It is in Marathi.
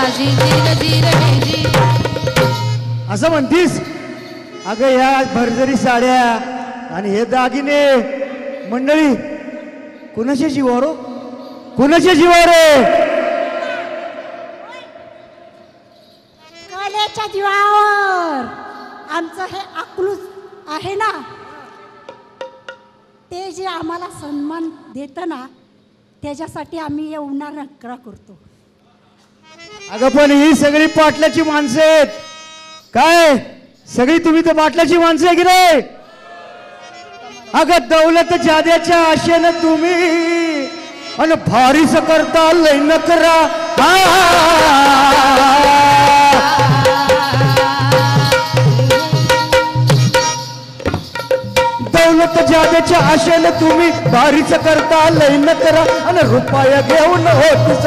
माझी जीर जीर जी असं म्हणतीस? अगं या भरजरी साड्या आणि हे दागिने मंडळी कुणाच्या जीवावर हो? कुणाच्या जीवावर आहे? कलेच्या जीवावर. आमचं हे अकलूज आहे ना, ते जे आम्हाला सन्मान देतं ना, त्याच्यासाठी आम्ही एवढा नकरा करतो. अगं पण ही सगळी पाटलाची माणसं आहेत काय? सगळी तुम्ही तर पाटलाची माणसं आहे की नाही? अगं दौलत जाद्याच्या आशेनं तुम्ही आणि भारीच करता लय नकरा. दौलत जाद्याच्या आशेनं तुम्ही भारीच करता लय नकरा आणि रुपया घेऊन होत